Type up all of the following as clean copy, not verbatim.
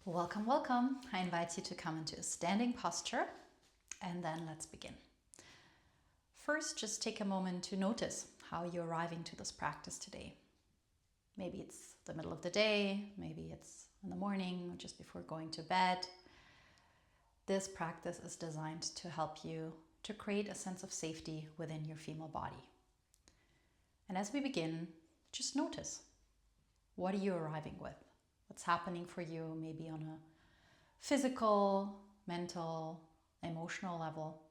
Welcome, welcome. I invite you to come into a standing posture and then let's begin. First, just take a moment to notice how you're arriving to this practice today. Maybe it's the middle of the day, maybe it's in the morning or just before going to bed. This practice is designed to help you to create a sense of safety within your female body. And as we begin, just notice, what are you arriving with? What's happening for you, maybe on a physical, mental, emotional level.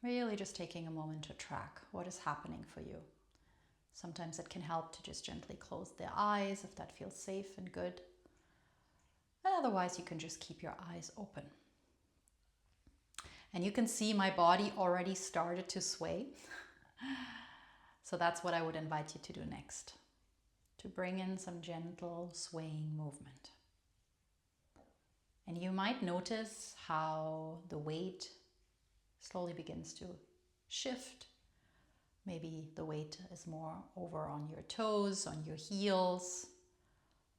Really just taking a moment to track what is happening for you. Sometimes it can help to just gently close the eyes if that feels safe and good. And otherwise you can just keep your eyes open. And you can see my body already started to sway. So that's what I would invite you to do next. To bring in some gentle swaying movement. And you might notice how the weight slowly begins to shift. Maybe the weight is more over on your toes, on your heels,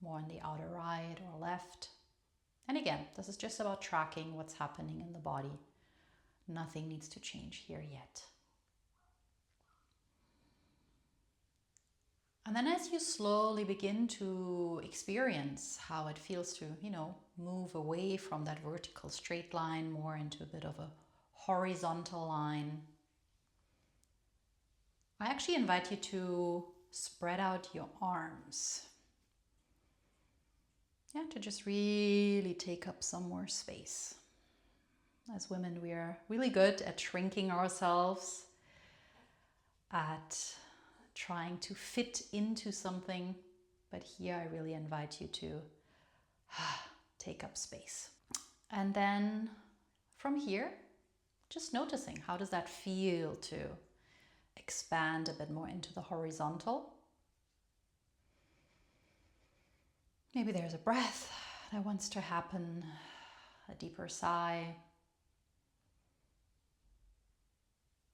more on the outer right or left. And again, this is just about tracking what's happening in the body. Nothing needs to change here yet. And then as you slowly begin to experience how it feels to, move away from that vertical straight line more into a bit of a horizontal line, I actually invite you to spread out your arms. Yeah, to just really take up some more space. As women, we are really good at shrinking ourselves, at trying to fit into something, but here I really invite you to take up space. And then from here, just noticing, how does that feel to expand a bit more into the horizontal? Maybe there's a breath that wants to happen, a deeper sigh.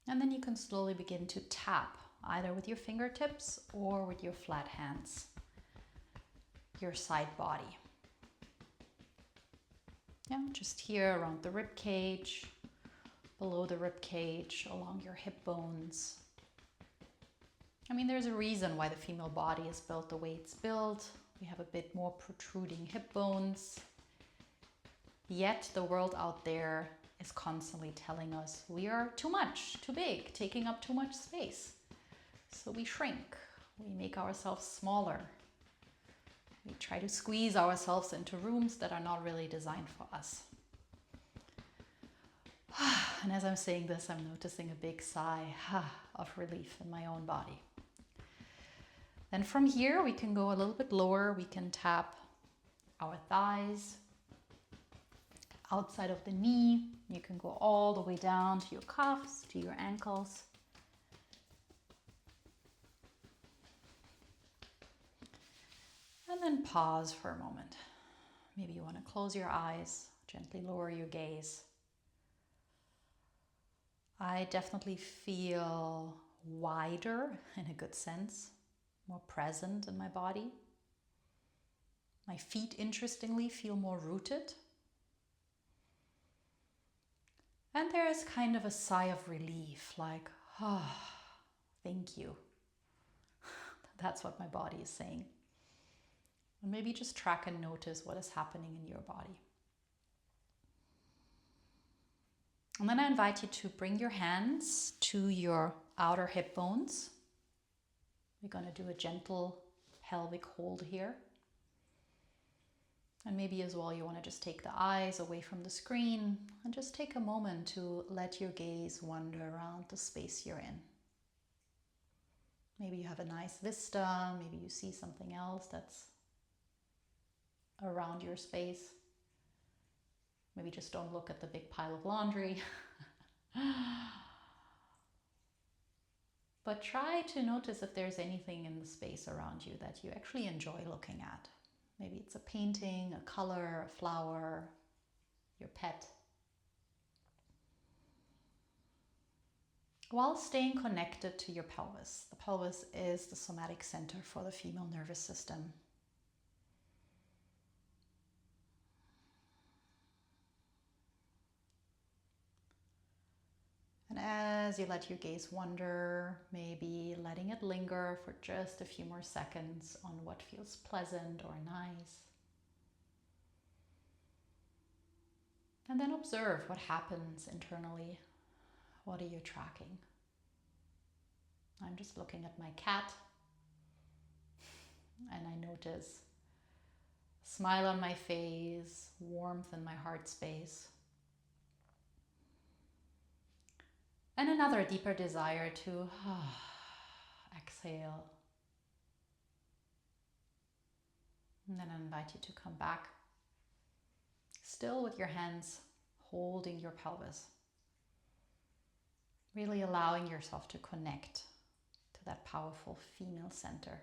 And then you can slowly begin to tap, either with your fingertips or with your flat hands, your side body. Yeah, just here around the rib cage, below the rib cage, along your hip bones. There's a reason why the female body is built the way it's built. We have a bit more protruding hip bones. Yet the world out there is constantly telling us we are too much, too big, taking up too much space. So we shrink, we make ourselves smaller. We try to squeeze ourselves into rooms that are not really designed for us. And as I'm saying this, I'm noticing a big sigh of relief in my own body. Then from here, we can go a little bit lower. We can tap our thighs, outside of the knee. You can go all the way down to your calves, to your ankles. And then pause for a moment. Maybe you want to close your eyes, gently lower your gaze. I definitely feel wider in a good sense, more present in my body. My feet, interestingly, feel more rooted. And there is kind of a sigh of relief, like, thank you. That's what my body is saying. And maybe just track and notice what is happening in your body. And then I invite you to bring your hands to your outer hip bones. We're going to do a gentle pelvic hold here. And maybe as well you want to just take the eyes away from the screen and just take a moment to let your gaze wander around the space you're in. Maybe you have a nice vista, maybe you see something else that's around your space. Maybe just don't look at the big pile of laundry. But try to notice if there's anything in the space around you that you actually enjoy looking at. Maybe it's a painting, a color, a flower, your pet. While staying connected to your pelvis. The pelvis is the somatic center for the female nervous system. And as you let your gaze wander, maybe letting it linger for just a few more seconds on what feels pleasant or nice. And then observe what happens internally. What are you tracking? I'm just looking at my cat and I notice a smile on my face, warmth in my heart space, and another deeper desire to exhale. And then I invite you to come back, still with your hands holding your pelvis. Really allowing yourself to connect to that powerful female center.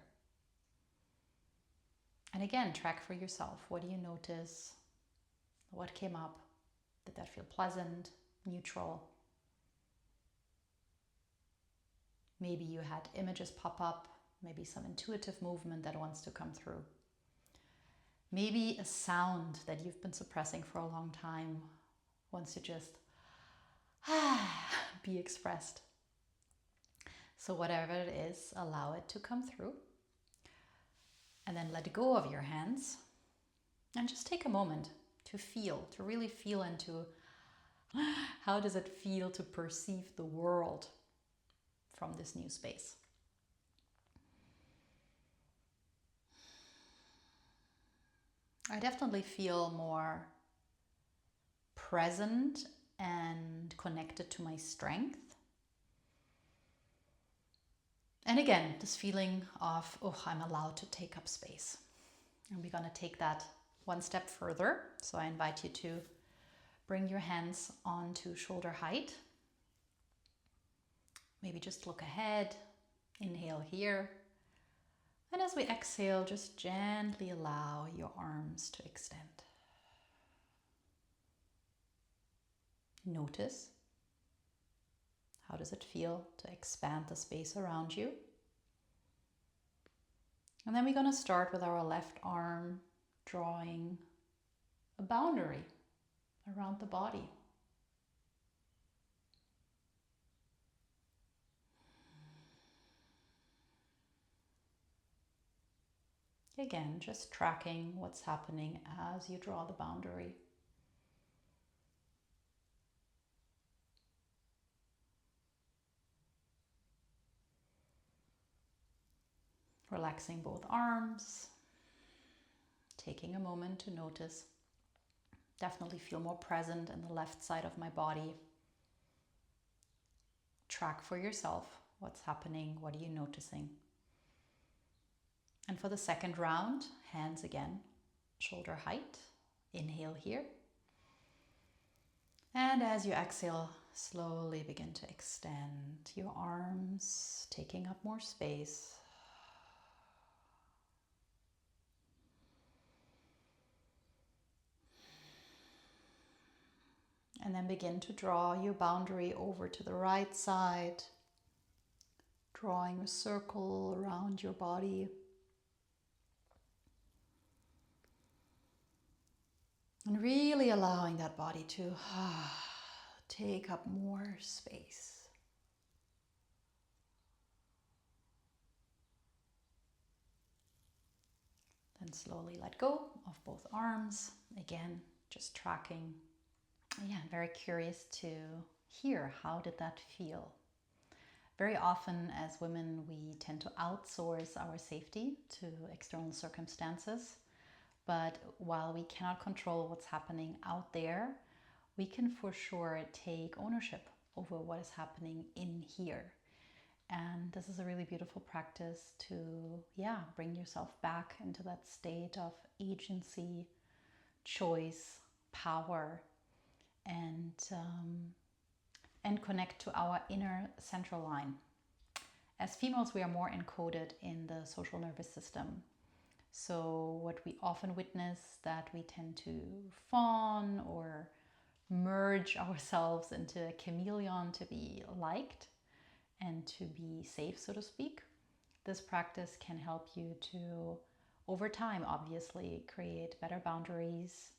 And again, track for yourself. What do you notice? What came up? Did that feel pleasant, neutral? Maybe you had images pop up, maybe some intuitive movement that wants to come through. Maybe a sound that you've been suppressing for a long time wants to just be expressed. So whatever it is, allow it to come through. And then let go of your hands and just take a moment to feel, to really feel into how does it feel to perceive the world from this new space. I definitely feel more present and connected to my strength. And again, this feeling of, I'm allowed to take up space. And we're going to take that one step further. So I invite you to bring your hands onto shoulder height. Maybe just look ahead, inhale here. And as we exhale, just gently allow your arms to extend. Notice, how does it feel to expand the space around you? And then we're going to start with our left arm drawing a boundary around the body. Again, just tracking what's happening as you draw the boundary. Relaxing both arms, taking a moment to notice. Definitely feel more present in the left side of my body. Track for yourself what's happening, what are you noticing. And for the second round, hands again, shoulder height. Inhale here. And as you exhale, slowly begin to extend your arms, taking up more space. And then begin to draw your boundary over to the right side, drawing a circle around your body. And really allowing that body to take up more space. Then slowly let go of both arms. Again, just tracking. Yeah, I'm very curious to hear, how did that feel? Very often as women, we tend to outsource our safety to external circumstances. But while we cannot control what's happening out there, we can for sure take ownership over what is happening in here. And this is a really beautiful practice to, bring yourself back into that state of agency, choice, power, and connect to our inner central line. As females, we are more encoded in the social nervous system. So what we often witness, that we tend to fawn or merge ourselves into a chameleon to be liked and to be safe, so to speak. This practice can help you to, over time, obviously, create better boundaries,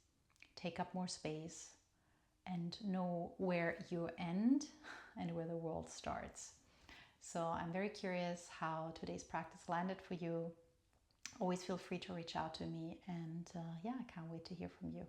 take up more space, and know where you end and where the world starts. So I'm very curious how today's practice landed for you. Always feel free to reach out to me, and yeah, I can't wait to hear from you.